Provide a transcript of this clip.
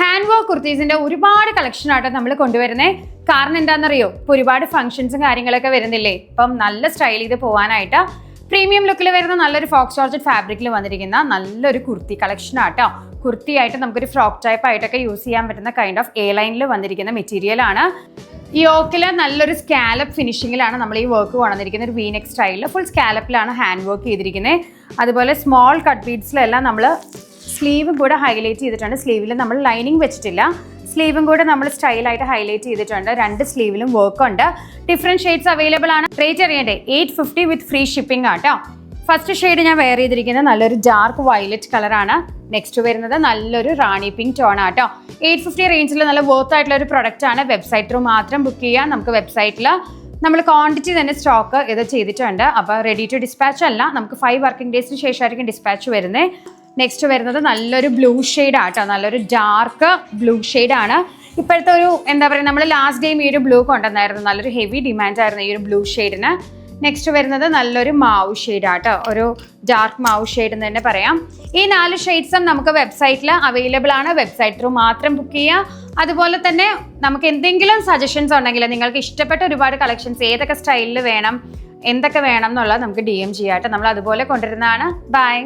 Hand work കുർത്തീസിന്റെ ഒരുപാട് collection ആട്ടോ നമ്മൾ കൊണ്ടുവരുന്നത്. കാരണം എന്താണെന്നറിയോ, ഇപ്പോൾ ഒരുപാട് ഫംഗ്ഷൻസും കാര്യങ്ങളൊക്കെ വരുന്നില്ലേ, ഇപ്പം നല്ല സ്റ്റൈൽ ചെയ്ത് പോകാനായിട്ട് പ്രീമിയം ലുക്കിൽ വരുന്ന നല്ലൊരു ഫോക്സ് ജോർജറ്റ് ഫാബ്രിക്കിൽ വന്നിരിക്കുന്ന നല്ലൊരു കുർത്തി കളക്ഷൻ ആട്ടോ. കുർത്തിയായിട്ട് നമുക്കൊരു ഫ്രോക്ക് ടൈപ്പ് ആയിട്ടൊക്കെ യൂസ് ചെയ്യാൻ പറ്റുന്ന കൈൻഡ് ഓഫ് എ ലൈനിൽ വന്നിരിക്കുന്ന മെറ്റീരിയൽ ആണ്. യോക്കിൽ നല്ലൊരു സ്കാലപ്പ് ഫിനിഷിങ്ങിലാണ് നമ്മൾ ഈ വർക്ക് കൊണ്ടുവന്നിരിക്കുന്നത്. ഒരു വീനെക്ക് സ്റ്റൈലിൽ ഫുൾ സ്കാലപ്പിലാണ് ഹാൻഡ് വർക്ക് ചെയ്തിരിക്കുന്നത്. അതുപോലെ സ്മോൾ കട്ട് ബീഡ്സിലെല്ലാം നമ്മൾ സ്ലീവും കൂടെ ഹൈലൈറ്റ് ചെയ്തിട്ടുണ്ട്. സ്ലീവിൽ നമ്മൾ ലൈനിങ് വെച്ചിട്ടില്ല, സ്ലീവും കൂടെ നമ്മൾ സ്റ്റൈലായിട്ട് ഹൈലൈറ്റ് ചെയ്തിട്ടുണ്ട്. രണ്ട് സ്ലീവിലും വർക്ക് ഉണ്ട്. ഡിഫറെൻറ്റ് ഷെയ്ഡ്സ് അവൈലബിൾ ആണ്. റേറ്റ് അറിയണ്ടേ, 850 വിത്ത് ഫ്രീ ഷിപ്പിംഗ് ആട്ടോ. ഫസ്റ്റ് ഷെയ്ഡ് ഞാൻ വെയർ ചെയ്തിരിക്കുന്നത് നല്ലൊരു ഡാർക്ക് വയലറ്റ് കളറാണ്. നെക്സ്റ്റ് വരുന്നത് നല്ലൊരു റാണി പിങ്ക് ടോൺ ആട്ടോ. 850 റേഞ്ചിൽ നല്ല വർത്ത് ആയിട്ടുള്ള ഒരു പ്രൊഡക്റ്റ് ആണ്. വെബ്സൈറ്റ് ത്രൂ മാത്രം ബുക്ക് ചെയ്യാം. നമുക്ക് വെബ്സൈറ്റിൽ നമ്മൾ ക്വാണ്ടിറ്റി തന്നെ സ്റ്റോക്ക് ഇത് ചെയ്തിട്ടുണ്ട്. അപ്പോൾ റെഡി ടു ഡിസ്പാച്ച് അല്ല, നമുക്ക് 5 വർക്കിംഗ് ഡേയ്സിന് ശേഷമായിരിക്കും ഡിസ്പാച്ച് വരുന്നത്. നെക്സ്റ്റ് വരുന്നത് നല്ലൊരു ബ്ലൂ ഷെയ്ഡ് ആട്ടോ. നല്ലൊരു ഡാർക്ക് ബ്ലൂ ഷെയ്ഡാണ്. ഇപ്പോഴത്തെ ഒരു എന്താ പറയുക, നമ്മൾ ലാസ്റ്റ് ടൈം ഈ ഒരു ബ്ലൂ കൊണ്ടുവന്നായിരുന്നു. നല്ലൊരു ഹെവി ഡിമാൻഡ് ആയിരുന്നു ഈ ഒരു ബ്ലൂ ഷെയ്ഡിന്. നെക്സ്റ്റ് വരുന്നത് നല്ലൊരു മാവ് ഷെയ്ഡ് ആട്ടോ. ഒരു ഡാർക്ക് മാവ് ഷെയ്ഡ് എന്ന് തന്നെ പറയാം. ഈ 4 ഷെയ്ഡ്സും നമുക്ക് വെബ്സൈറ്റിൽ അവൈലബിൾ ആണ്. വെബ്സൈറ്റ് ത്രൂ മാത്രം ബുക്ക് ചെയ്യുക. അതുപോലെ തന്നെ നമുക്ക് എന്തെങ്കിലും സജഷൻസ് ഉണ്ടെങ്കിൽ, നിങ്ങൾക്ക് ഇഷ്ടപ്പെട്ട ഒരുപാട് കളക്ഷൻസ് ഏതൊക്കെ സ്റ്റൈലിൽ വേണം, എന്തൊക്കെ വേണം എന്നുള്ളത് നമുക്ക് DM ചെയ്യാട്ടോ. നമ്മൾ അതുപോലെ കൊണ്ടുവരുന്നതാണ്. ബൈ.